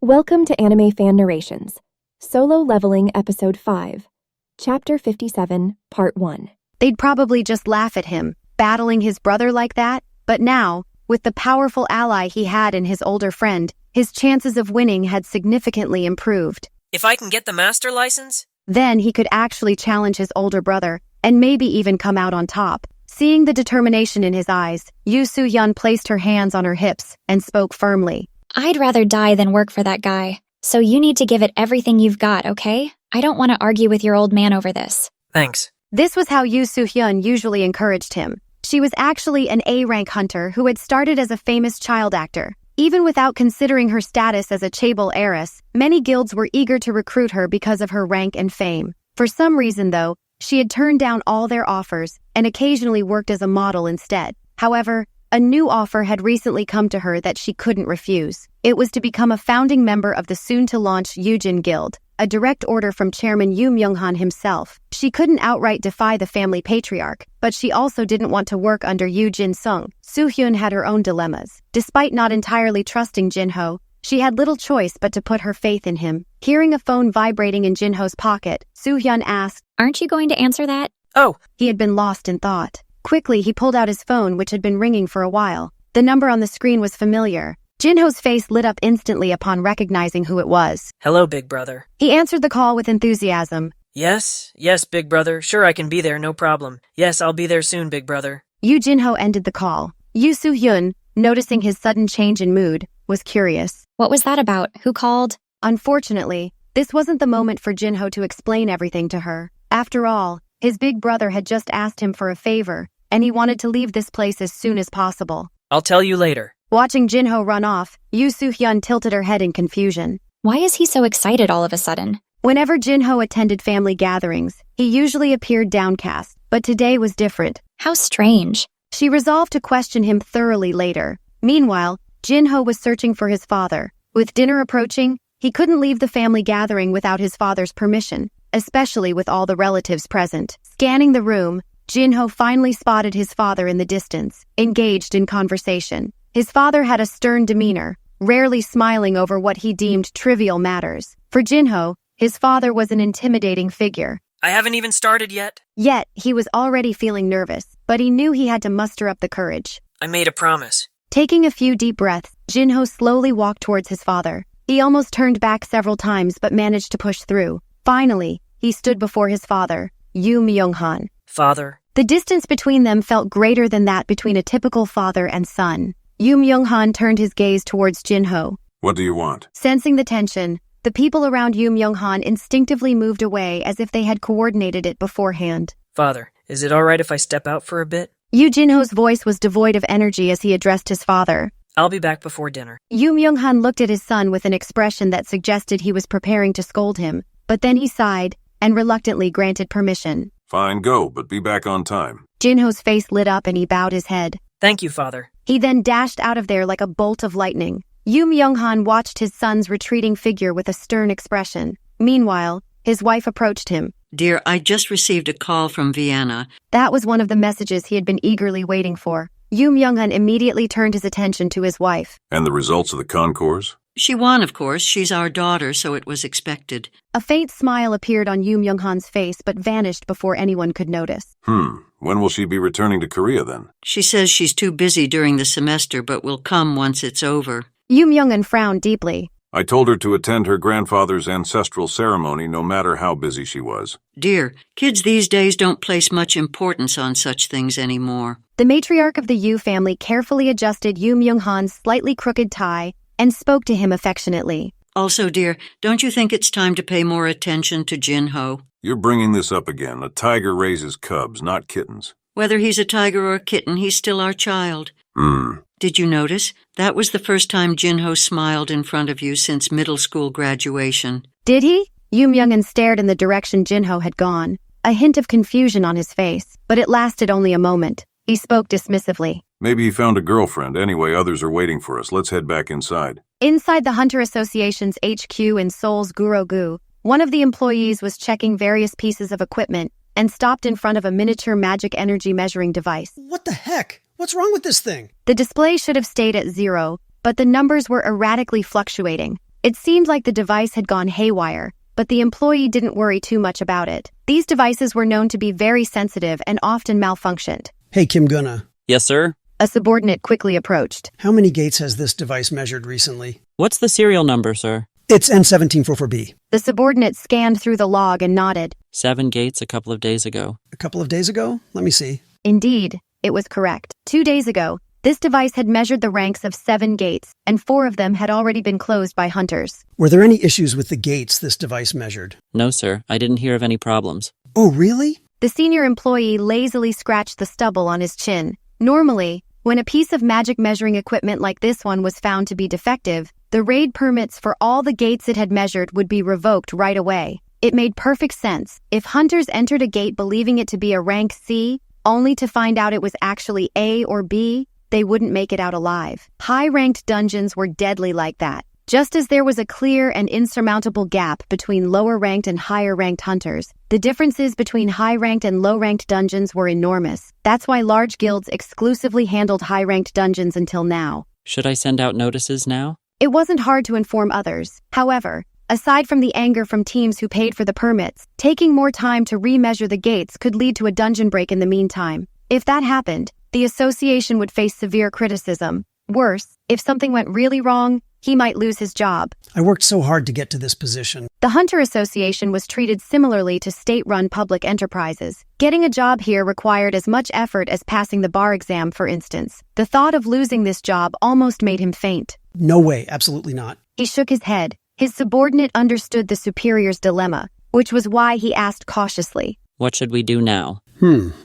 Welcome to AnimeFan Narrations, Solo Leveling Episode 5, Chapter 57, Part 1. They'd probably just laugh at him, battling his brother like that, but now, with the powerful ally he had in his older friend, his chances of winning had significantly improved. If I can get the master license? Then he could actually challenge his older brother, and maybe even come out on top. Seeing the determination in his eyes, Soohyun placed her hands on her hips and spoke firmly. I'd rather die than work for that guy, so you need to give it everything you've got, okay? I don't want to argue with your old man over this. Thanks. This was how Soohyun usually encouraged him. She was actually an A-rank hunter who had started as a famous child actor. Even without considering her status as a chaebol heiress, many guilds were eager to recruit her because of her rank and fame. For some reason, though, she had turned down all their offers and occasionally worked as a model instead. However, a new offer had recently come to her that she couldn't refuse. It was to become a founding member of the soon-to-launch Yoojin Guild, a direct order from Chairman Yoo Myunghan himself. She couldn't outright defy the family patriarch, but she also didn't want to work under Yoojin Sung. Soohyun had her own dilemmas. Despite not entirely trusting Jinho, she had little choice but to put her faith in him. Hearing a phone vibrating in Jinho's pocket, Soohyun asked, "Aren't you going to answer that?" Oh, He had been lost in thought. Quickly, he pulled out his phone, which had been ringing for a while. The number on the screen was familiar. Jinho's face lit up instantly upon recognizing who it was. hello, big brother. He answered the call with enthusiasm. Yes, big brother. Sure, I can be there, no problem. Yes, I'll be there soon, big brother. Jinho ended the call. Soohyun, noticing his sudden change in mood, was curious. What was that about? Who called? Unfortunately, this wasn't the moment for Jinho to explain everything to her. After all, his big brother had just asked him for a favor, and he wanted to leave this place as soon as possible. I'll tell you later. Watching Jinho run off, Soohyun tilted her head in confusion. Why is he so excited all of a sudden? Whenever Jinho attended family gatherings, he usually appeared downcast, but today was different. How strange. She resolved to question him thoroughly later. Meanwhile, Jinho was searching for his father. With dinner approaching, he couldn't leave the family gathering without his father's permission, especially with all the relatives present. Scanning the room, Jinho finally spotted his father in the distance, engaged in conversation. His father had a stern demeanor, rarely smiling over what he deemed trivial matters. For Jinho, his father was an intimidating figure. I haven't even started yet. Yet, he was already feeling nervous, but he knew he had to muster up the courage. I made a promise. Taking a few deep breaths, Jinho slowly walked towards his father. He almost turned back several times but managed to push through. Finally, he stood before his father, Yoo Myunghan. Father. The distance between them felt greater than that between a typical father and son. Yoo Myunghan turned his gaze towards Jinho. What do you want? Sensing the tension, the people around Yoo Myunghan instinctively moved away as if they had coordinated it beforehand. Father, is it all right if I step out for a bit? Jinho's voice was devoid of energy as he addressed his father. I'll be back before dinner. Yoo Myunghan looked at his son with an expression that suggested he was preparing to scold him, but then he sighed and reluctantly granted permission. Fine, go, but be back on time. Jinho's face lit up and he bowed his head. Thank you, Father. He then dashed out of there like a bolt of lightning. Yoo Myunghan watched his son's retreating figure with a stern expression. Meanwhile, his wife approached him. Dear, I just received a call from Vienna. That was one of the messages he had been eagerly waiting for. Yoo Myunghan immediately turned his attention to his wife. And the results of the concours? She won, of course. She's our daughter, so it was expected. A faint smile appeared on Yoo Myunghan's face but vanished before anyone could notice. When will she be returning to Korea then? She says she's too busy during the semester, but will come once it's over. Yoo Myunghan frowned deeply. I told her to attend her grandfather's ancestral ceremony no matter how busy she was. Dear, kids these days don't place much importance on such things anymore. The matriarch of the Yoo family carefully adjusted Yoo Myunghan's slightly crooked tie and spoke to him affectionately. Also, dear, don't you think it's time to pay more attention to Jinho? You're bringing this up again. A tiger raises cubs, not kittens. Whether he's a tiger or a kitten, he's still our child. Did you notice? That was the first time Jinho smiled in front of you since middle school graduation. Did he? Yoo Myunghan stared in the direction Jinho had gone, a hint of confusion on his face, but it lasted only a moment. He spoke dismissively. Maybe he found a girlfriend. Anyway, others are waiting for us. Let's head back inside. Inside the Hunter Association's HQ in Seoul's Gurogu, one of the employees was checking various pieces of equipment and stopped in front of a miniature magic energy measuring device. What the heck? What's wrong with this thing? The display should have stayed at 0, but the numbers were erratically fluctuating. It seemed like the device had gone haywire, but the employee didn't worry too much about it. These devices were known to be very sensitive and often malfunctioned. Hey, Kim Gunna. Yes, sir? A subordinate quickly approached. How many gates has this device measured recently? What's the serial number, sir? It's N1744B. The subordinate scanned through the log and nodded. 7 gates a couple of days ago. A couple of days ago? Let me see. Indeed, it was correct. 2 days ago, this device had measured the ranks of 7 gates, and 4 of them had already been closed by hunters. Were there any issues with the gates this device measured? No, sir. I didn't hear of any problems. Oh, really? The senior employee lazily scratched the stubble on his chin. Normally, when a piece of magic measuring equipment like this one was found to be defective, the raid permits for all the gates it had measured would be revoked right away. It made perfect sense. If hunters entered a gate believing it to be a rank C, only to find out it was actually A or B, they wouldn't make it out alive. High-ranked dungeons were deadly like that. Just as there was a clear and insurmountable gap between lower-ranked and higher-ranked hunters, the differences between high-ranked and low-ranked dungeons were enormous. That's why large guilds exclusively handled high-ranked dungeons until now. Should I send out notices now? It wasn't hard to inform others. However, aside from the anger from teams who paid for the permits, taking more time to remeasure the gates could lead to a dungeon break in the meantime. If that happened, the association would face severe criticism. Worse, if something went really wrong, he might lose his job. I worked so hard to get to this position. The Hunter Association was treated similarly to state-run public enterprises. Getting a job here required as much effort as passing the bar exam, for instance. The thought of losing this job almost made him faint. No way, absolutely not. He shook his head. His subordinate understood the superior's dilemma, which was why he asked cautiously. What should we do now?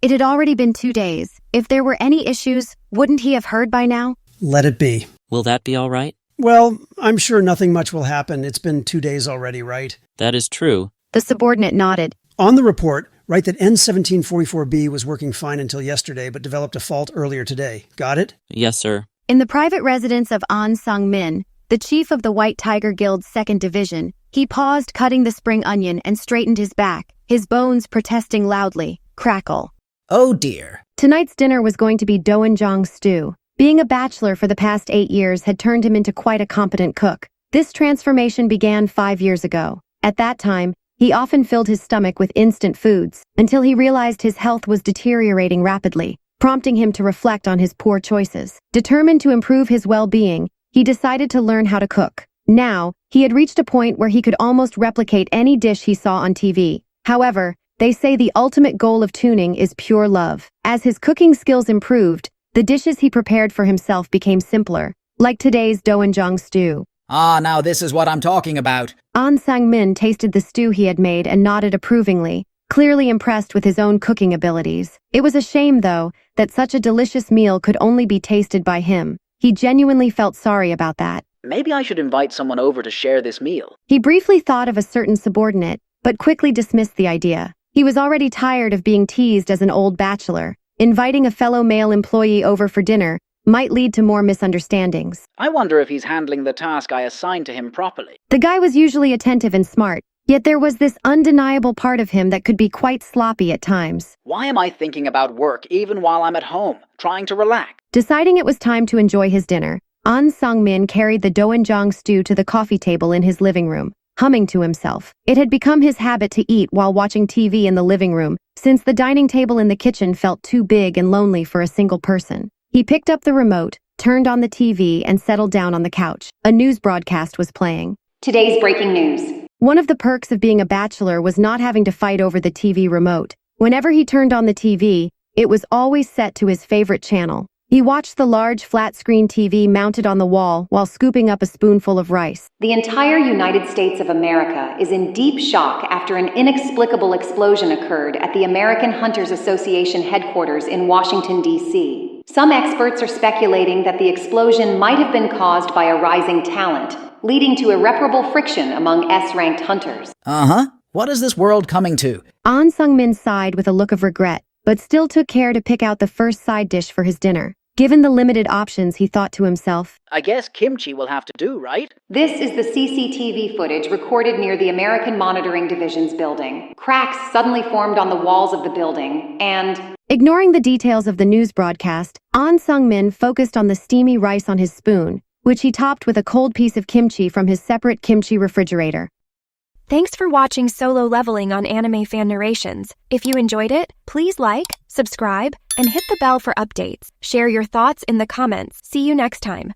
It had already been 2 days. If there were any issues, wouldn't he have heard by now? Let it be. Will that be all right? Well, I'm sure nothing much will happen. It's been 2 days already, right? That is true. The subordinate nodded. On the report, write that N1744B was working fine until yesterday, but developed a fault earlier today. Got it? Yes, sir. In the private residence of Ahn Sahng-Min, the chief of the White Tiger Guild's 2nd Division, he paused cutting the spring onion and straightened his back, his bones protesting loudly. Crackle. Oh dear. Tonight's dinner was going to be doenjang stew. Being a bachelor for the past 8 years had turned him into quite a competent cook. This transformation began 5 years ago. At that time, he often filled his stomach with instant foods, until he realized his health was deteriorating rapidly, prompting him to reflect on his poor choices. Determined to improve his well-being, he decided to learn how to cook. Now, he had reached a point where he could almost replicate any dish he saw on TV. However, they say the ultimate goal of tuning is pure love. As his cooking skills improved, the dishes he prepared for himself became simpler, like today's doenjang stew. Now this is what I'm talking about. Ahn Sahng-Min tasted the stew he had made and nodded approvingly, clearly impressed with his own cooking abilities. It was a shame, though, that such a delicious meal could only be tasted by him. He genuinely felt sorry about that. Maybe I should invite someone over to share this meal. He briefly thought of a certain subordinate, but quickly dismissed the idea. He was already tired of being teased as an old bachelor. Inviting a fellow male employee over for dinner might lead to more misunderstandings. I wonder if he's handling the task I assigned to him properly. The guy was usually attentive and smart, yet there was this undeniable part of him that could be quite sloppy at times. Why am I thinking about work even while I'm at home, trying to relax? Deciding it was time to enjoy his dinner, Ahn Sahng-Min carried the doenjang stew to the coffee table in his living room, humming to himself. It had become his habit to eat while watching TV in the living room, since the dining table in the kitchen felt too big and lonely for a single person. He picked up the remote, turned on the TV, and settled down on the couch. A news broadcast was playing. Today's breaking news. One of the perks of being a bachelor was not having to fight over the TV remote. Whenever he turned on the TV, it was always set to his favorite channel. He watched the large flat-screen TV mounted on the wall while scooping up a spoonful of rice. The entire United States of America is in deep shock after an inexplicable explosion occurred at the American Hunters Association headquarters in Washington, D.C. Some experts are speculating that the explosion might have been caused by a rising talent, leading to irreparable friction among S-ranked hunters. What is this world coming to? Ahn Sahng-Min sighed with a look of regret, but still took care to pick out the first side dish for his dinner. Given the limited options, he thought to himself, I guess kimchi will have to do, right? This is the CCTV footage recorded near the American Monitoring Division's building. Cracks suddenly formed on the walls of the building, and... Ignoring the details of the news broadcast, Ahn Sahng-Min focused on the steamy rice on his spoon, which he topped with a cold piece of kimchi from his separate kimchi refrigerator. Thanks for watching Solo Leveling on AnimeFan Narrations. If you enjoyed it, please like, subscribe, and hit the bell for updates. Share your thoughts in the comments. See you next time.